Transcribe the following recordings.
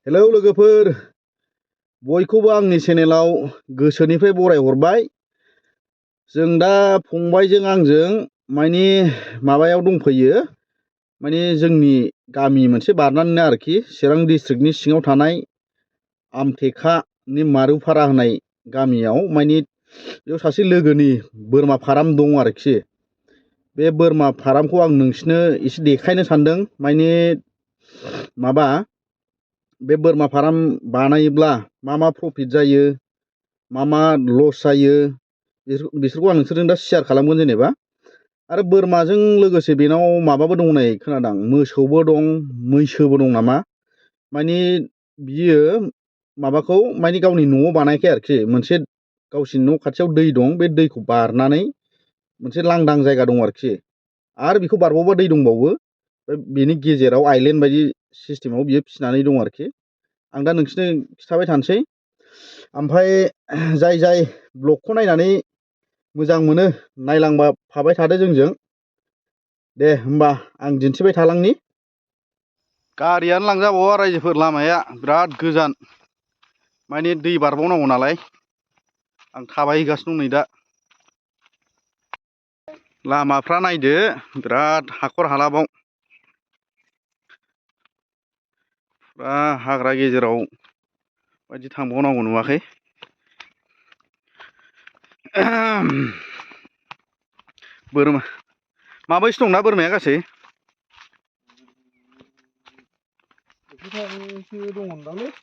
Hello लोगोफोर, बयखौबो आंनि चेनेलाव गोसोनिफ्राय बरायहरबाय। जों दा फंबायजों आंजों माने माबायाव दंफैयो, माने जोंनि गामि मोनसे बारनानैनो आरोखि चिरां डिस्ट्रिक्टनि सिङाव थानाय आमथेखानि मारुफारा होननाय गामियाव माने बेयाव सासे लोगोनि बोरमा फार्म दं आरोखि। बे बोरमा फार्मखौ आं नोंसिनो एसे देखायनो सानदों। माने माबा बे बोरमा फार्म बानायोब्ला मा प्रफिट जायो, मा लस जायो, बिसोरखौ आं नोंसोरजों दा शेयार खालामगोन जेनेबा। आरो बोरमाजों लोगोसे बेनाव माबाबो दं होननाय खोनादां, मोसौबो दं, मैसोबो दं नामा। माने बियो माबाखौ माने गावनि न'आव बानायाखै आरोखि, मोनसे गावसिनि न' खाथियाव दै दं, बे दैखौ बारनानै मोनसे लांदां जायगा दं आरोखि। आरो बेखौ बारबावबा दै दंबावो, बेनि गेजेराव आइलेण्ड बायदि सिस्टेमाव बियो फिसिनानै दं आरोखि। आं दा नोंसोरनो खिथाबाय थानोसै। ओमफ्राय जाय ब्लगखौ नायनानै मोजां मोनो नायलांबा फाबाय थादो जोंजों। दे होमबा आं दिन्थिबाय थालांनि। गारियानो लांजाबावा रायजोफोर, लामाया बिराद गोजान, माने दै बारबावनांगौ नालाय। आं थाबायगासिनो दं नै दा। लामाफ्रा नायदो बिराद हाखर हालाबाव, हाग्रा गेजेराव बायदि थांबावनांगौ नुवाखै। बोरमा माबैसो दंना बोरमाया गासै?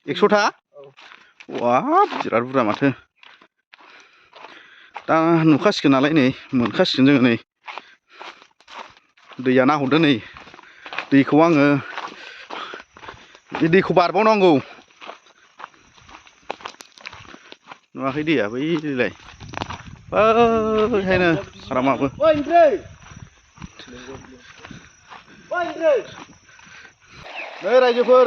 100था? वाब बिराद बुरजा माथो। दा नुखासिगोन नालाय, नै मोनखासिगोन जोङो। नै दैया नाहरदो, नै दैखौ आङो बे दैखौ बारबावनांगौ। नुवाखै दैया बैलाय, बैहायनो फारामाबो। नै रायजोफोर,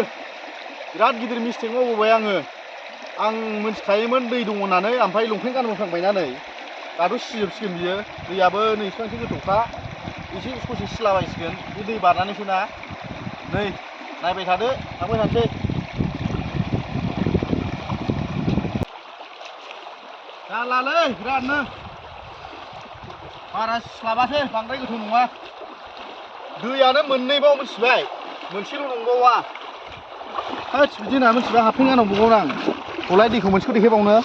बिराद गिदिर मिस्टेक मावबोबाय आङो। आं मिथिखायोमोन दै दङ होननानै, ओमफ्राय लंपेन्ट गानबोफ्लांबायना नै दाथ' सिजोबसिगोन बियो। दैयाबो नै बिसिबांसो गोथौखा, एसे ससे सिलाबायसिगोन। बे दै बारनानैसो ना। नै नायबाय थादो, थांबाय थानोसै। जारलालै बिरादनो, बारा सिस्लाबासो, बांद्राय गोथौ नङा। दैयानो मोननैबाव मिथिबाय, मोनसेल' नंबावा। होद बिदि होनना मिथिबाय हाबफैनो गारनांबावगोन आं। हलाय दैखौ मोनसेखौ देखायबावनो,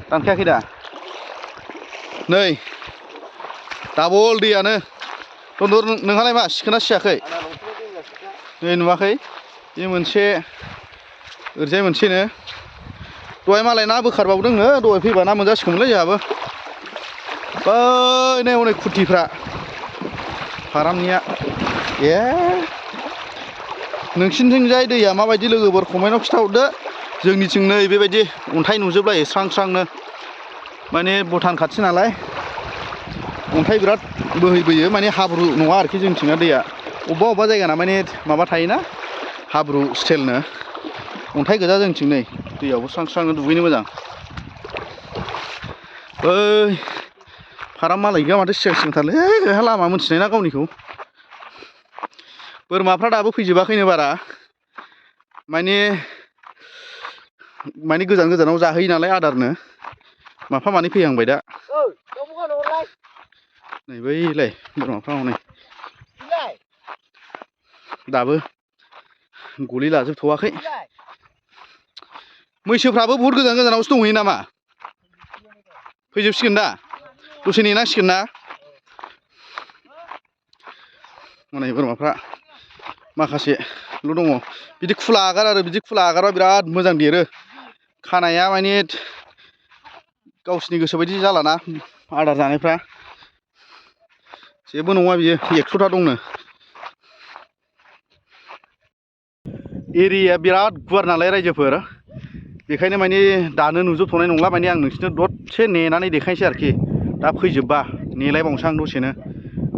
दानखायाखै दा। नै दाबल दैयानो। दन्दर नोंहालाय मा सिखोना सियाखै? नै नुवाखै? बे मोनसे ओरैजाय मोनसेनो। दहाय मालाय ना बोखारबावदोंनो, दहाय फैबा ना मोनजासिगौमोनलै जोंहाबो। बै नै हनै खुथिफ्रा फारामनिया। ए नोंसिनिथिंजाय दैया माबायदि लोगोफोर कमेन्टआव खिथाहरदो। जोंनिथिं नै बेबायदि अन्थाइ नुजोबलायो स्रां स्रांनो। माने भुटान खाथि नालाय, अन्थाइ बिराद बोहैबोयो। माने हाब्रु नङा आरोखि जोंनिथिंना दैया। अबेबा अबेबा जायगाना माने माबा थायोना, हाब्रु स्टाइलनो। अन्थाइ गोजा जोंनिथिं। नै दैयावबो स्रां स्रांनो दुगैनो मोजां। बै फाराम मालायनिया माथो सिगां सिगांथारलै, बेहा लामा मोनथिनाय ना गावनिखौ। बोरमाफ्रा दाबो फैजोबाखैनो बारा, माने गोजान गोजानाव जाहैयो नालाय आदारनो। माफा मानै फैहांबाय दा। नै बैलाय बोरमाफ्रा हनै दाबो गलि लाजोबथ'वाखै। मैसोफ्राबो बुहुद गोजान गोजानावसो दंहैयो नामा? फैजोबसिगोन दा, दसे नेनांसिगोन ना। हनै बोरमाफ्रा माखासेल' दङ। बिदि खुला आगार आरो बिदि खुला आगारबा बिराद मोजां देरो। खानाया माने गावसिनि गोसो बायदि जालाना आदार जानायफ्रा। जेबो नङा बियो, 100था दंनो। एरियाया बिराद गुवार नालाय रायजोफोर, बेखायनो माने दानो नुजोबथ'नाय नंला। माने आं नोंसोरनो दसे नेनानै देखायनोसै आरोखि। दा फैजोबबा नेलायबावनोसै आं दसेनो।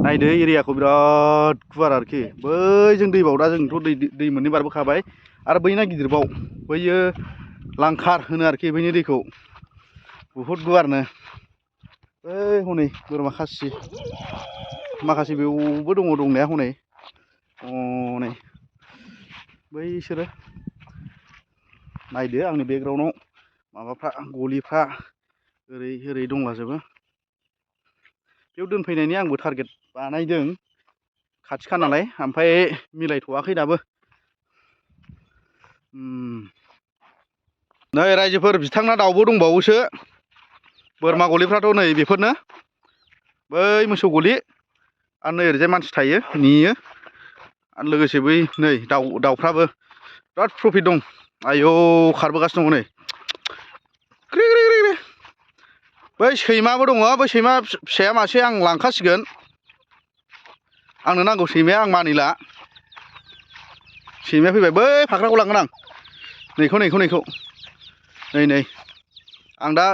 नायदो एरियाखौ बिराद गुवार आरोखि। बैजों दैबाव, दा जोंथ' दै मोननै बारबोखाबाय। आरो बैना गिदिरबाव, बैयो लांखार होनो आरोखि बैनि दैखौ। बुहुद गुवारनो। बै हनै बोरमा खासि माखासे बेवबो दङ दंनाया हनै हनै बैसोरो नायदो आंनि बेकग्राउन्डआव माबाफ्रा गलिफ्रा ओरै दंलाजोबो बेयाव दोनफैनायनि आंबो टारगेट बानायदों खाथिखा नालाय ओमफ्राय मिलायथ'वाखै दाबो नै रायजोफोर बिथांना दाउबो दंबावोसो बोरमा गलिफ्राथ' नै बेफोरनो बै मोसौ गलि आरो नै ओरैजाय मानसि थायो नेयो आरो लोगोसे बै नै दाउफ्राबो बिराद प्रफिट दं आयौ खारबोगासिनो दङ नै ग्रि ग्रि ग्रि बै सैमाबो दङ बै सैमा फिसाया मासे आं लांखासिगोन आंनो नांगौ सैमाया आं मानिला सैमाया फैबाय बै फाख्राखौ लांगोन आं नैखौ नै आं दा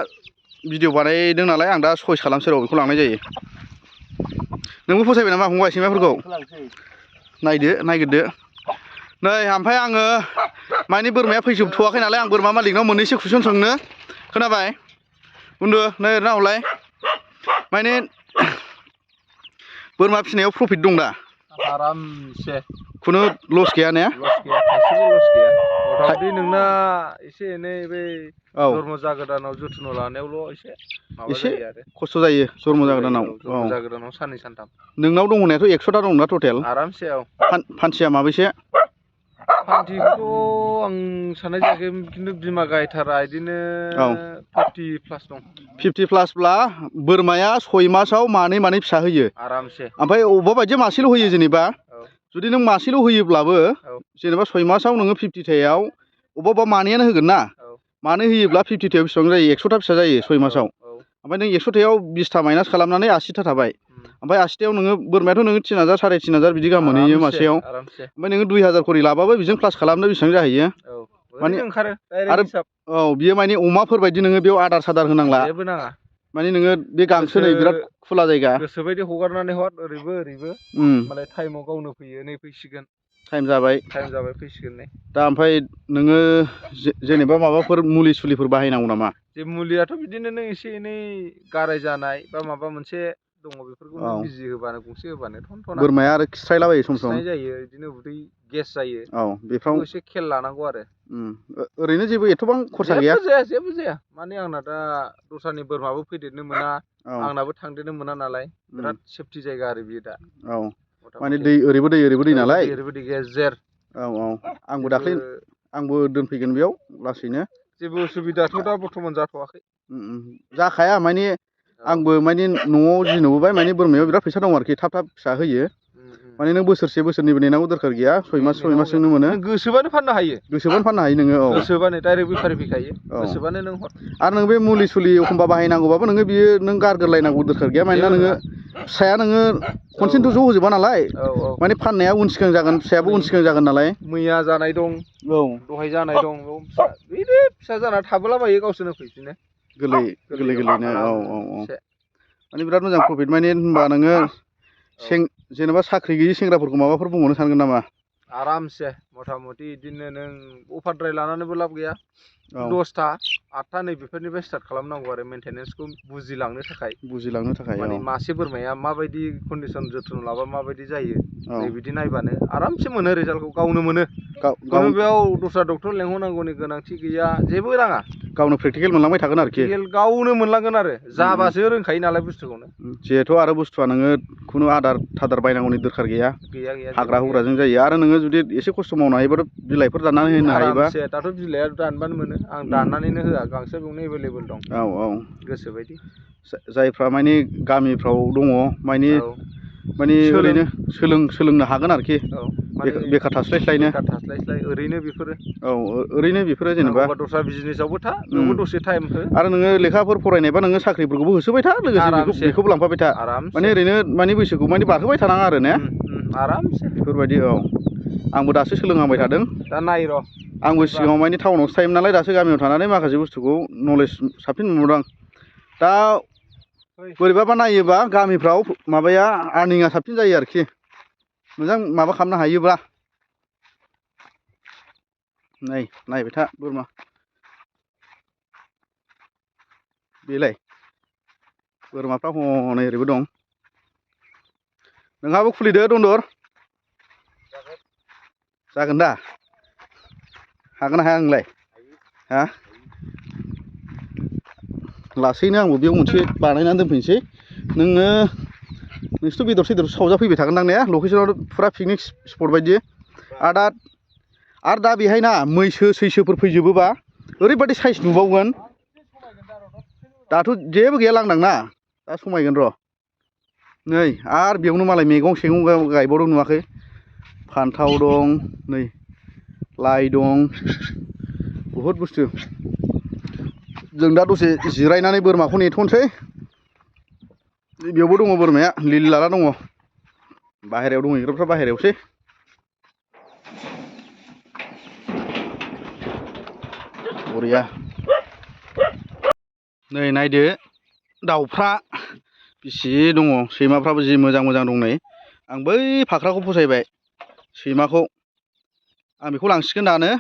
भिडिअ बानायदों नालाय आं दा चइस खालामसै र' बेखौ लांनाय जायो नोंबो फसायबाय नामा फंबाय सैमाफोरखौ नायग्रोदो नै ओमफ्राय आङो मानि बोरमाया फैजोबथ'वाखै नालाय आं बोरमा मालिकनाव मोननैसो कुइसन सोंनो खोनाबाय बुन्दु नै ओरै नाहरलाय माने बोरमा फिसिनायाव प्रफिट दं दा आरामसे खुनु लस गैया ने थाइसेबो लस गैया मथा मथि नोंना एसे एनै बै जन्म जागोदानाव जोथोन लानायावल' एसे माबा जायो आरो खस्थ' जायो जन्म जागोदानाव जन्म जागोदानाव साननै सानथाम नोंनाव दं होननायाथ' 100टा दंना टटेल आरामसे फान्थिया माबैसे फान्थिखौथ' आं साननाय जायाखै खिन्थु बिमा गायथारा बिदिनो 50 प्लास दं 50 प्लासब्ला बोरमाया 6 मासाव मानै फिसा होयो आरामसे ओमफ्राय अबेबा बायदिया मासेल' होयो जेनेबा जुदि नों मासेल' होयोब्लाबो जेनेबा 6 मासाव नोङो 50थायाव अबेबा मानैयानो होगोन ना मानै होयोब्ला 50थायाव बेसेबां जायो 100टा फिसा जायो 6 मासाव ओमफ्राय नों 100थायाव 20टा माइनास खालामनानै 80टा थाबाय ओमफ्राय 80थायाव नोङो बोरमायाथ' नोङो 3000 3,500 बिदि गाहाम मोनहैयो मासेयाव ओमफ्राय नोङो 2000 खरि लाबाबो बेजों प्लास खालामनो बेसेबां जाहैयो माने आरो बियो माने अमाफोर बायदि नोङो बेयाव आदार सादार होनांला जेबो नाङा माने नोङो बे गांसो नै बिराद खुला जायगा गोसोबायदि हगारनानै हर ओरैबो मालाय टाइमाव गावनो फैयो नै फैसिगोन टाइम जाबाय फैसिगोन नै दा ओमफ्राय नोङो जेनेबा माबाफोर मुलि सुलिफोर बाहायनांगौ नामा जे मुलियाथ' बिदिनो नों एसे एनै गाराय जानाय बा माबा मोनसे दङ बेफोरखौ नों बिजि होबानो गंसे होबानो थनथना बोरमाया आरो खिस्रायलाबायो सम खिस्राय जायो बिदिनो उदै गेस जायो बेफ्राव एसे खेल लानांगौ आरो ओरैनो जेबो एथबां खरसा गैया जेबो जाया माने आंना दा दस्रानि बोरमाबो फैदेरनो मोना आंनाबो थांदेरनो मोना नालाय बिराद सेफटि जायगा आरो बियो दा माने दै ओरैबो दै नालाय ओरैबायदि गेजेर आंबो दोनफैगोन बेयाव लासैनो जेबो उसुबिदाथ' दा बर्थमान जाथ'वाखै जाखाया माने आंबो माने न'आव जि नुबोबाय माने बोरमायाव बिराद फैसा दं आरोखि थाब फिसा होयो माने नों बोसोरसे बोसोरनैबो नेनांगौ दरखार गैया 6 मासजोंनो मोनो गोसोबानो फाननो हायो नोङो गोसोबानो डाइरेक्ट बेफारि फैखायो गोसोबानो नों हर आरो नों बे मुलि सुलि एखमबा बाहायनांगौबाबो नोङो बियो नों गारगोरलायनांगौ दरखार गैया मानोना नोङो फिसाया नोङो खनसेनोथ' ज' होजोबा नालाय माने फाननाया उन सिगां जागोन फिसायाबो उन सिगां जागोन नालाय मैया जानाय दं दहाय जानाय दं फिसा जाना थाबोलाबायो गावसोरनो फैफिनो गोरलैनो माने बिराद मोजां प्रफिट माने होनबा नोङो जेनेबा साख्रि गैयि सेंग्राफोरखौ माबाफोर बुंहरनो सानगोन नामा आरामसे मथा मथि बिदिनो नों अभारद्राय लानानैबो लाब गैया 10टा 8टा नै बेफोरनिफ्राय स्टार्ट खालामनांगौ आरो मेनटेनेन्सखौ बुजिलांनो थाखाय माने मासे बोरमाया माबायदि कन्डिसन जोथोन लाबा माबायदि जायो नै बिदि नायबानो आरामसे मोनो रिजाल्टखौ गावनो मोनो खुनु बेयाव दस्रा डक्टर लेंहरनांगौनि गोनांथि गैया जेबो नाङा गावनो प्रेक्टिकेल मोनलांबाय थागोन आरोखि गावनो मोनलांगोन आरो जाबासो रोंखायो नालाय बुस्थुखौनो जिहेथु आरो बुस्थुआ नोङो खुनु आदार थादार बायनांगौनि दरखार गैया हाग्रा हुग्राजों जायो आरो नोङो जुदि एसे खस्थ' मावनो हायोबाथ' बिलाइफोर दाननानै होनो हायोबा दाथ' बिलाइआ दानबानो मोनो आं दाननानैनो होआ गांसो बेयावनो एभेलेबेल दं गोसोबायदि जायफ्रा माने गामिफ्राव दङ माने ओरैनो सोलोंनो हागोन आरोखि बेखार थास्लायस्लायनो ओरैनो बेफोरो जेनेबा दस्रा बिजनेसावबो था बेयावबो दसे टाइम हो आरो नोङो लेखाफोर फरायनायबा नोङो साख्रिफोरखौबो होसोबाय था लोगोसे बेखौबो लांफाबाय था माने ओरैनो माने बैसोखौ माने बारहोबाय थानाङा आरो ने आरामसे बेफोरबायदि आंबो दासो सोलोंहांबाय थादों दा नाय र' आंबो सिगाङाव माने टाउनावसो थायोमोन नालाय दासो गामियाव थानानै माखासे बुस्थुखौ नलेज साबसिन मोनबोदों दा बोरैबाबा नायोबा गामिफ्राव माबाया आर्निंआ साबसिन जायो आरोखि मोजां माबा खालामनो हायोब्ला नायबाय था बोरमा बेलाय बोरमाफ्रा हनै ओरैबो दं नोंहाबो खुलिदो दन्दर जागोन दा हागोन ना हाया नोंलाय हा लासैनो आंबो बेयाव मोनसे बानायनानै दोनफैनोसै नोङो नोंसोरथ' बेदर सेदर सावजा फैबाय थागोन दां ने लकेसनाव फुरा पिकनिक स्पट बायदि आरो दा बेहाय ना मैसो सैसोफोर फैजोबोबा ओरैबायदि साइज नुबावगोन दाथ' जेबो गैया लांदां ना दा समायगोन र' नै आरो बेयावनो मालाय मैगं सेगं गायबावदों नुवाखै फान्थाव दं नै लाइ दं बहुद बुस्थु जों दा दसे जिरायनानै बोरमाखौ नेथ'नोसै बेयावबो दङ बोरमाया लिलि लाला दङ बाहेरायाव दंहैग्राफ्रा बाहेरायावसै बरिया नै नायदो दाउफ्रा बेसे दङ सैमाफ्राबो जि मोजां मोजां दं नै आं बै फाख्राखौ फसायबाय सैमाखौ आं बेखौ लांसिगोन दानो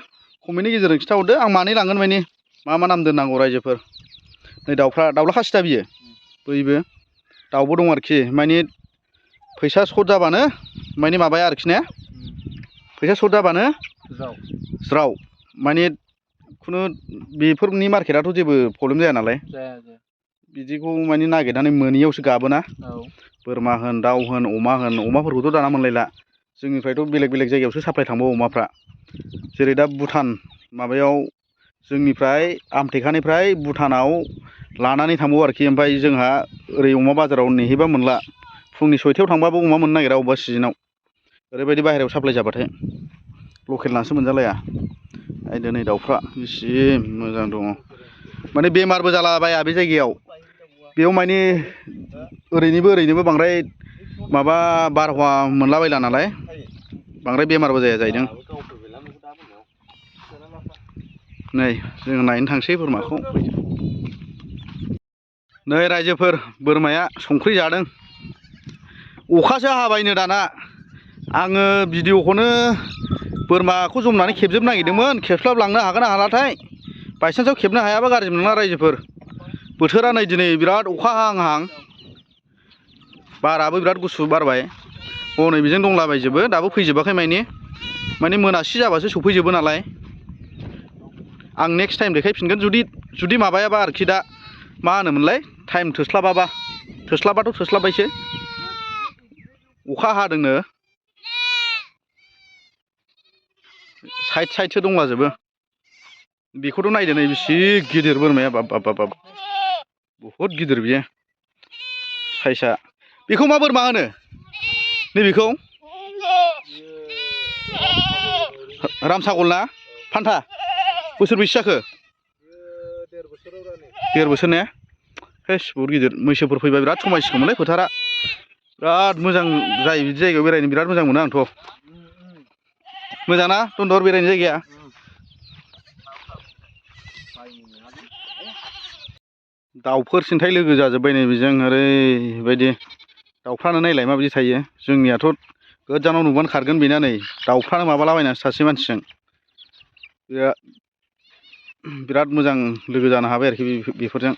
कमेन्टनि गेजेरजों खिन्थाहरदो आं मानै लांगोन माने मा नाम दोननांगौ रायजोफोर नै दाउफ्रा दाउला खासि दा बियो बैबो दाउबो दं आरोखि माने फैसा सर्ट जाबानो माने माबाया आरोखि ने फैसा सर्ट जाबानो ज्राव माने खुनु बेफोरनि मार्केटआथ' जेबो प्रब्लेम जाया नालाय बिदिखौ माने नागिरनानै मोनैयावसो गाबोना बोरमा होन दाउ होन अमाफोरखौथ' दाना मोनलायला जोंनिफ्रायथ' बेलेग बेलेग जायगायावसो साप्लाय थांबावो अमाफ्रा जेरै दा भुटान माबायाव जोंनिफ्राय आमटेकानिफ्राय भुटानाव लानानै थांबावो आरोखि ओमफ्राय जोंहा ओरै अमा बाजाराव नेहैबा मोनला फुंनि 6टायाव थांबाबो अमा मोननो नागिरा अबेबा सिजोनाव ओरैबायदि बाहेरायाव साप्लाय जाबाथाय लकेल नासो मोनजालाया नायदो नै दाउफ्रा बेसे मोजां दङ माने बेमारबो जालाबाया बे जायगायाव बेयाव माने ओरैनोबो बांद्राय माबा बारहावा मोनलाबायला नालाय बांद्राय बेमारबो जाया जाहैदों नै जों नायनो थांसै बोरमाखौ नै रायजोफोर बोरमाया संख्रि जादों अखासो हाबायनो दाना आङो भिडिअखौनो बोरमाखौ जमनानै खेबजोबनो नागिरदोंमोन खेबस्लाब लांनो हागोन ना हालाथाय बायसान्सआव खेबनो हायाबा गाज्रि मोनला रायजोफोर बोथोरा नै दिनै बिराद अखा हाहां बाराबो बिराद गुसु बारबाय हनै बेजों दंलाबायजोबो दाबो फैजोबाखै माने मोनासि जाबासो सफैजोबो नालाय आं नेक्स्ट टाइम देखायफिनगोन जुदि माबायाबा आरोखि दा मा होनोमोनलाय टाइम थोस्लाबाथ' थोस्लाबबायसो अखा हादोंनो साइडसो दंलाजोबो बेखौथ' नायदो नै बेसे गिदिर बोरमाया बाब बहुद गिदिर बियो साइजआ बेखौ मा बोरमा होनो नैबेखौ रामसागल ना फान्था बोसोर बेसे जाखो 1.5 बोसोर ने हेस बहुद गिदिर मैसोफोर फैबा बिराद समायसिगौमोनलै फोथारा बिराद मोजां जायो बिदि जायगायाव बेरायनो बिराद मोजां मोनो आंथ' मोजां ना दन्दर बेरायनो जायगाया दाउफोर सिन्थाय लोगो जाजोब्बाय नै बेजों ओरैबायदि दाउफ्रानो नायलाय माबायदि थायो जोंनियाथ' गोजानाव नुबानो खारगोन बेना नै दाउफ्रानो माबालाबायनानैसो सासे मानसिजों बिराद मोजां लोगो जानो हाबाय आरोखि बेफोरजों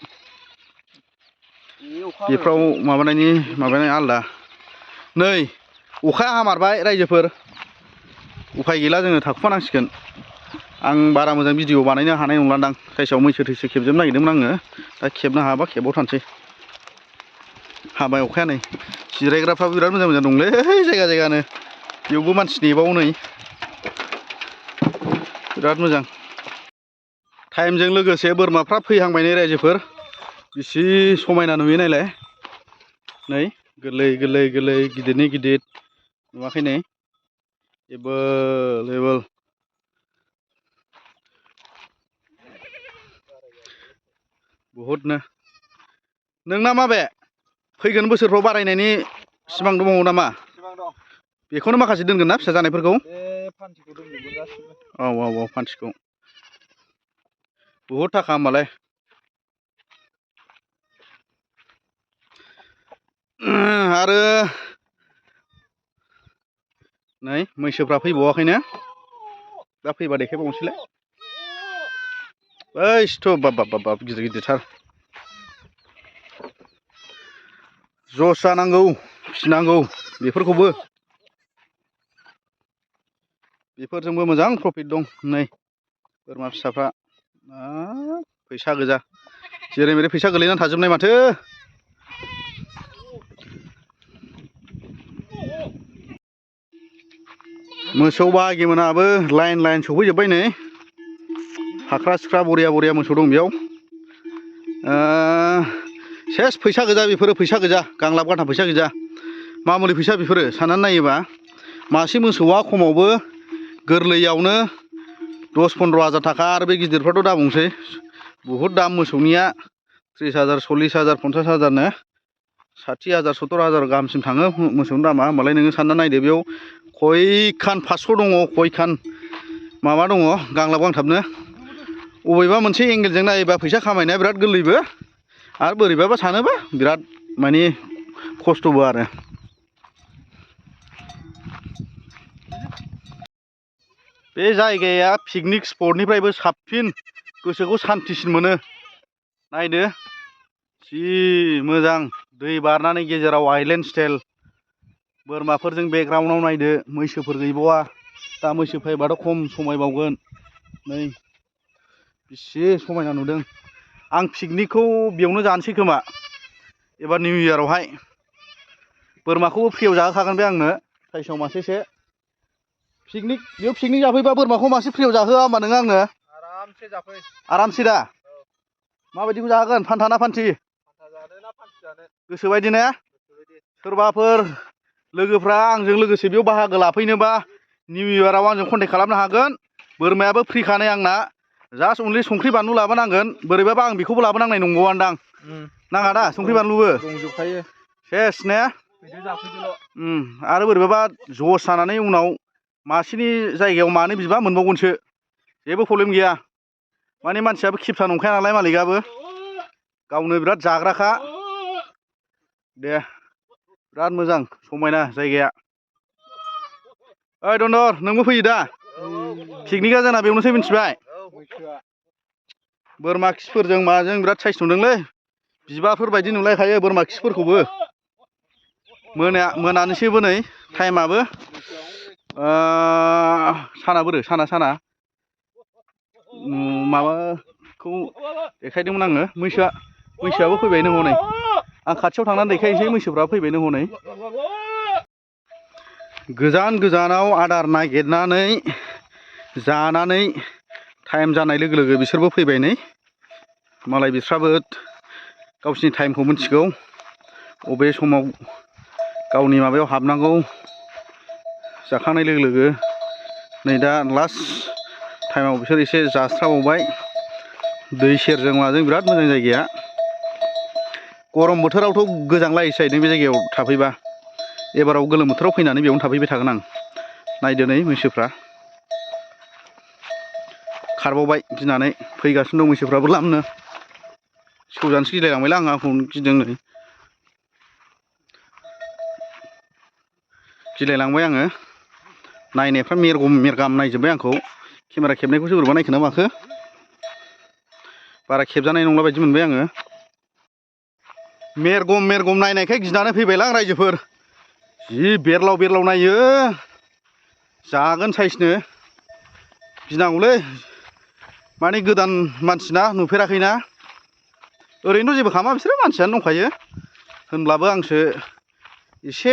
बेफ्राव माबानाय आलदा नै अखाया हामारबाय रायजोफोर उफाय गैला जोङो थाखुमानांसिगोन आं बारा मोजां भिडिअ बानायनो हानाय नंलादां साइसआव मैसो थैसो खेबजोबनो नागिरदोंमोन आङो दा खेबनो हायाबा खेबाव थानोसै हाबाय अखाया नै जिरायग्राफ्राबो बिराद मोजां मोजां दंलै जायगानो बेयावबो मानसि नेबावो नै बिराद मोजां टाइमजों लोगोसे बोरमाफ्रा फैहांबाय नै रायजोफोर बेसे समायना नुयो नायलाय नै गोरलै गिदिरनि गिदिर नुवाखै नै एबोल बहुदनो नोंना माबे फैगोन बोसोरफ्राव बारायनायनि सिमां दंबावो नामा बेखौनो माखासे दोनगोन ना फिसा जानायफोरखौ औ फान्थिखौ बहुद थाखा होमबालाय आरो नै मैसोफ्रा फैबावाखैनो दा फैबा देखायबावनोसैलाय बैसथ' बाब गिदिरथार जस जानांगौ फिनांगौ बेफोरजोंबो मोजां प्रफिट दं नै बोरमा फिसाफ्रा फैसा गोजा जेरै मेरै फैसा गोलैनानै थाजोबनाय माथो। मोसौ बाहागिमोनाबो लाइन लाइन सफैजोब्बाय नै। फाख्रा सिख्रा बरिया बरिया मोसौ दं बेयाव। सेस फैसा गोजा बेफोरो फैसा गोजा गांलाब गाथाम फैसा गोजा। मामुलि फैसा बेफोरो साननानै नायोबा मासे मोसौआ खमावबो गोरलैयावनो 10-15 हाजार थाखा आरो बे गिदिरफ्राथ' दा बुंसै बुहुद दाम मोसौनिया 30,000 40,000 50,000नो 60,000 70,000 गाहामसिम थाङो मोसौनि दामा। होमबालाय नोङो सानना नायदो बेयाव खयखान 500 दङ खयखान माबा दङ गांलाब गांथाबनो। अबेबा मोनसे एंगेलजों नायोबा फैसा खामायनाया बिराद गोरलैबो आरो बोरैबाबा सानोबा बिराद माने खस्थ'बो आरो। बे जायगाया पिकनिक स्पटनिफ्रायबो साबसिन गोसोखौ सान्थिसिन मोनो। नायदो जि मोजां दै बारनानै गेजेराव आइलेण्ड स्टाइल। बोरमाफोरजों बेकग्राउन्डआव नायदो मैसोफोर गैबावा दा मैसो फैबाथ' खम समायबावगोन। नै बेसे समायना नुदों। आं पिकनिकखौ बेयावनो जानोसै खोमा एबार निउ इयारावहाय। बोरमाखौबो फ्रियाव जाहोखागोन बे आंनो साइसआव मासेसो। बेयाव पिकनिक जाफैबा बोरमाखौ मासे फ्रियाव जाहोआ होमबा नोङो आंनो? आरामसे जाफै। आरामसे दा? माबायदिखौ जाहोगोन फान्था ना फान्थि? फान्था जानो ना फान्थि जानो? गोसोबायदि ने? सोरबाफोर लोगोफ्रा आंजों लोगोसे बेयाव बाहागो लाफैनोबा निउ इयाराव आंजों कन्टेक्ट खालामनो हागोन। बोरमायाबो फ्रिखानाय आंना। जास्ट अनलि संख्रि बानलु लाबोनांगोन। बोरैबाबा आं बेखौबो लाबोनांनाय नंबावादां। नाङा दा संख्रि बानलुबो? दंजोबखायो। सेस ने? फैदो जाफैदोल'। आरो बोरैबाबा जस जानानै उनाव मासेनि जायगायाव मानै बिबा मोनबावगोनसो। जेबो प्रब्लेम गैया। माने मानसियाबो खिबथा नंखाया नालाय मालिकआबो गावनो बिराद जाग्राखा। दे बिराद मोजां समायना जायगाया। ओइ दन्दर नोंबो फैयो दा? पिकनिकआ जोंना बेयावनोसै मिथिबाय? बोरमा खिफोरजों माजों बिराद साइस नुदोंलै। बिबारफोर बायदि नुलायखायो बोरमा खिफोरखौबो। मोनानोसैबो नै टाइमाबो। साना बोरो साना माबाखौ देखायदोंमोन आङो मैसोआबो फैबाय नै हनै। आं खाथियाव थांनानै देखायनोसै मैसोफ्रा फैबाय नै हनै। गोजान गोजानाव आदार नागिरनानै जानानै टाइम जानाय लोगो लोगो बिसोरबो फैबाय नै। मालाय बिस्राबो गावसिनि टाइमखौ मिथिगौ अबे समाव गावनि माबायाव हाबनांगौ। जाखांनाय लोगो लोगो नै दा लास्ट टाइमाव बिसोर एसे जास्राबावबाय। दै सेरजों माजों बिराद मोजां जायगाया। गरम बोथोरावथ' गोजांलायोसो जाहैदों बे जायगायाव थाफैबा। एबाराव गोलोम बोथोराव फैनानै बेयावनो थाफैबाय थागोन आं। नायदो नै मैसोफ्रा खारबावबाय गिनानै फैगासिनो दं मैसोफ्राबो लामनो। सौजानोसो गिलायलांबायलां आंखौ गिदों नै। गिलायलांबाय आङो। नायनायफ्रा मेरगाम नायजोब्बाय आंखौ। केमेरा खेबनायखौसो बोरैबा नायखोना माखो। बारा खेबजानाय नंला बायदि मोनबाय आङो। मेरगम नायनायखाय गिनानै फैबायलां रायजोफोर। जि बेरलाव बेरलाव नायो जागोन साइसनो। गिनांगौलै माने गोदान मानसिना नुफेराखैना। ओरैनोथ' जेबो खालामा बिसोरो मानसियानो दंखायो। होनब्लाबो आंसो एसे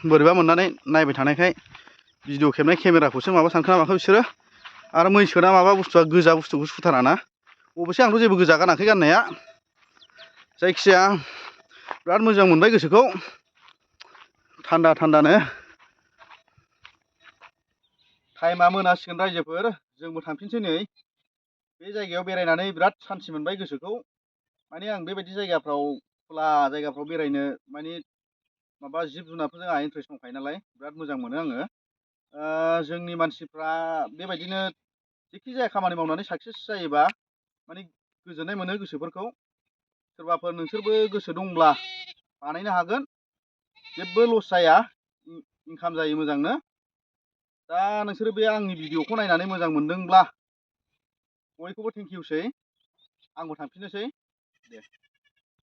बोरैबा मोननानै नायबाय थानायखाय भिडिअ खेबनाय केमेराखौसो माबा सानखोना माखो बिसोरो। आरो मैसोना माबा बुस्थुआ गोजा बुस्थुखौ सुथाराना। अबयसे आंथ' जेबो गोजा गानाखै गाननाया। जायखिजाया बिराद मोजां मोनबाय गोसोखौ थान्दानो। टाइमा मोनासिगोन रायजोफोर जोंबो थांफिनसै नै। बे जायगायाव बेरायनानै बिराद सान्थि मोनबाय गोसोखौ। माने आं बेबायदि जायगाफ्राव खुला जायगाफ्राव बेरायनो माने माबा जिब जुनारफोरजों आंहा इन्टारेस्ट दंखायो नालाय बिराद मोजां मोनो आङो। जोंनि मानसिफ्रा बेबायदिनो जेखि जाया खामानि मावनानै साक्सेस जायोबा माने गोजोननाय मोनो गोसोफोरखौ। सोरबाफोर नोंसोरबो गोसो दंब्ला बानायनो हागोन। जेबो लस जाया इनकाम जायो मोजांनो। दा नोंसोरो बे आंनि भिडिअखौ नायनानै मोजां मोनदोंब्ला बयखौबो थेंकिउसै। आंबो थांफिननोसै दे।